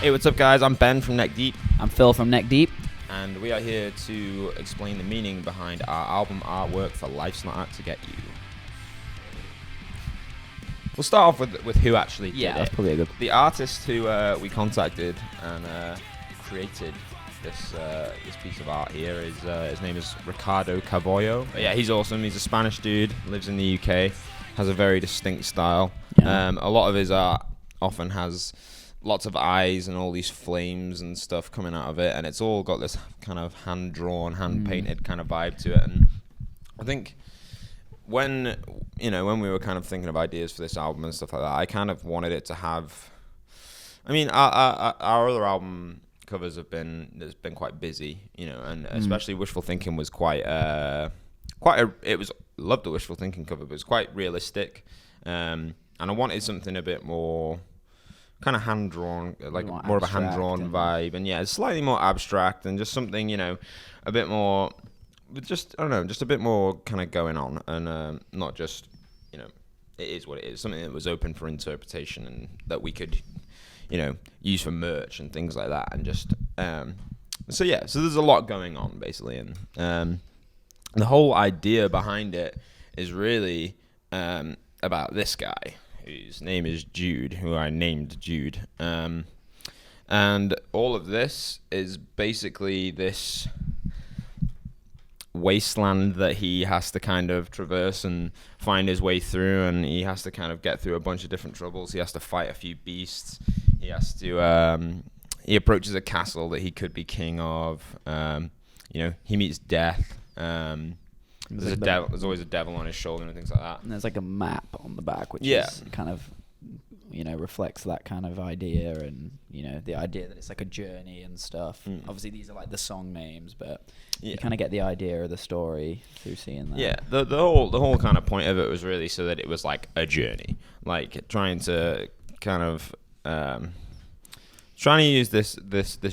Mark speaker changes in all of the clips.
Speaker 1: Hey, what's up, guys? I'm Ben from Neck Deep.
Speaker 2: I'm Phil from Neck Deep.
Speaker 1: And we are here to explain the meaning behind our album artwork for Life's Not Out to Get You. We'll start off with who actually did
Speaker 2: that's
Speaker 1: it.
Speaker 2: probably a good.
Speaker 1: The artist who we contacted and created this piece of art here is his name is Ricardo Cavolo. But yeah, he's awesome. He's a Spanish dude, lives in the UK, has a very distinct style.
Speaker 2: Yeah.
Speaker 1: A lot of his art often has lots of eyes and all these flames and stuff coming out of it, and it's all got this kind of hand-drawn, hand-painted kind of vibe to it. And I think when we were kind of thinking of ideas for this album and stuff like that, I kind of wanted it to have, I mean, our other album covers has been quite busy, and especially Wishful Thinking was loved the Wishful Thinking cover, but it was quite realistic, and I wanted something a bit more kind of hand-drawn, like more of a hand-drawn vibe, and yeah, it's slightly more abstract and just something, a bit more, just a bit more kind of going on, and not just, it is what it is, something that was open for interpretation and that we could, use for merch and things like that, and just, so there's a lot going on, basically, and the whole idea behind it is really about this guy, whose name is Jude, who I named Jude. And all of this is basically this wasteland that he has to kind of traverse and find his way through, and he has to kind of get through a bunch of different troubles. He has to fight a few beasts. He has to, he approaches a castle that he could be king of. He meets death. There's always a devil on his shoulder and things like that.
Speaker 2: And there's like a map on the back, which is kind of, reflects that kind of idea, and the idea that it's like a journey and stuff. Obviously, these are like the song names, but you kind of get the idea of the story through seeing that. Yeah,
Speaker 1: the whole kind of point of it was really so that it was like a journey, like trying to kind of trying to use this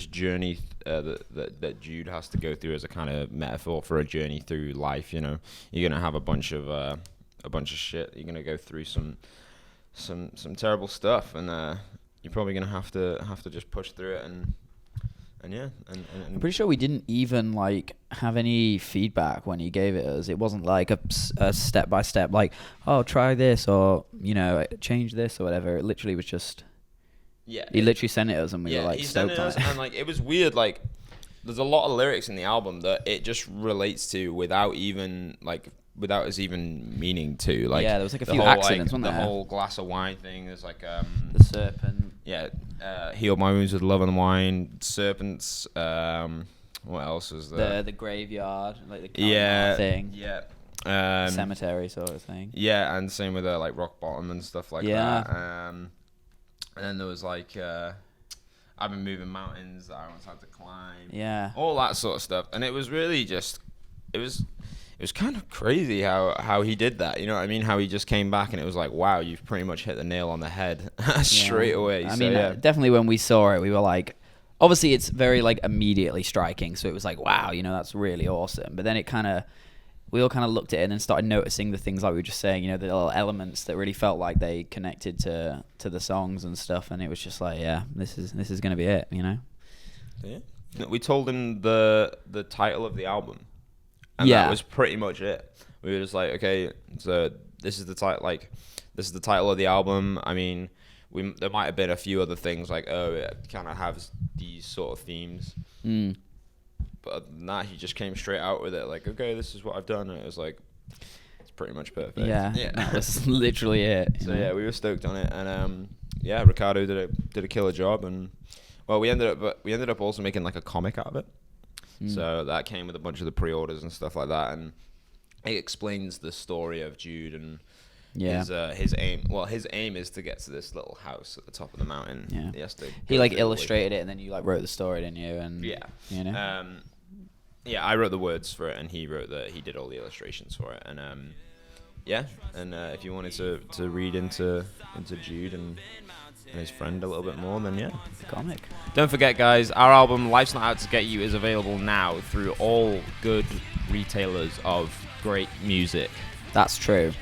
Speaker 1: journey that Jude has to go through as a kind of metaphor for a journey through life. You're gonna have a bunch of shit. You're gonna go through some terrible stuff, and you're probably gonna have to just push through it, and
Speaker 2: I'm pretty sure we didn't even like have any feedback when he gave it us. It wasn't like a step by step, like, oh, try this, or change this or whatever. It literally was just. Yeah, he literally sent it us, and we were like stoked on it.
Speaker 1: And like it was weird. Like, there's a lot of lyrics in the album that it just relates to without us even meaning to. Like,
Speaker 2: yeah, there was like a few accidents, wasn't there?
Speaker 1: The whole glass of wine thing. There's like
Speaker 2: the serpent.
Speaker 1: Yeah, healed my wounds with love and wine. Serpents. What else was there?
Speaker 2: The graveyard, like the thing.
Speaker 1: Yeah.
Speaker 2: Cemetery sort of thing.
Speaker 1: Yeah, and same with like rock bottom and stuff like that. And then there was like, I've been moving mountains that I once had to climb.
Speaker 2: Yeah.
Speaker 1: All that sort of stuff. And it was really just, it was kind of crazy how he did that. You know what I mean? How he just came back and it was like, wow, you've pretty much hit the nail on the head straight away.
Speaker 2: I mean, definitely when we saw it, we were like, obviously it's very like immediately striking. So it was like, wow, that's really awesome. But then we all kind of looked at it and then started noticing the things like we were just saying, the little elements that really felt like they connected to the songs and stuff, and it was just like, yeah, this is gonna be it, Yeah.
Speaker 1: We told him the title of the album, and that was pretty much it. We were just like, okay, so this is the title. Like, this is the title of the album. I mean, there might have been a few other things like, oh, it kind of has these sort of themes. But nah, he just came straight out with it, like, okay, this is what I've done, and it was like, it's pretty much perfect.
Speaker 2: Yeah. That was literally it.
Speaker 1: So yeah, we were stoked on it, and Ricardo did a killer job, and well, we ended up also making like a comic out of it. So that came with a bunch of the pre-orders and stuff like that, and it explains the story of Jude and his aim. Well, his aim is to get to this little house at the top of the mountain.
Speaker 2: Yeah. He like illustrated it, and then you like wrote the story, didn't you? And
Speaker 1: I wrote the words for it, and he did all the illustrations for it, and if you wanted to read into Jude and his friend a little bit more, then
Speaker 2: the comic.
Speaker 1: Don't forget, guys, our album Life's Not Out to Get You is available now through all good retailers of great music.
Speaker 2: That's true.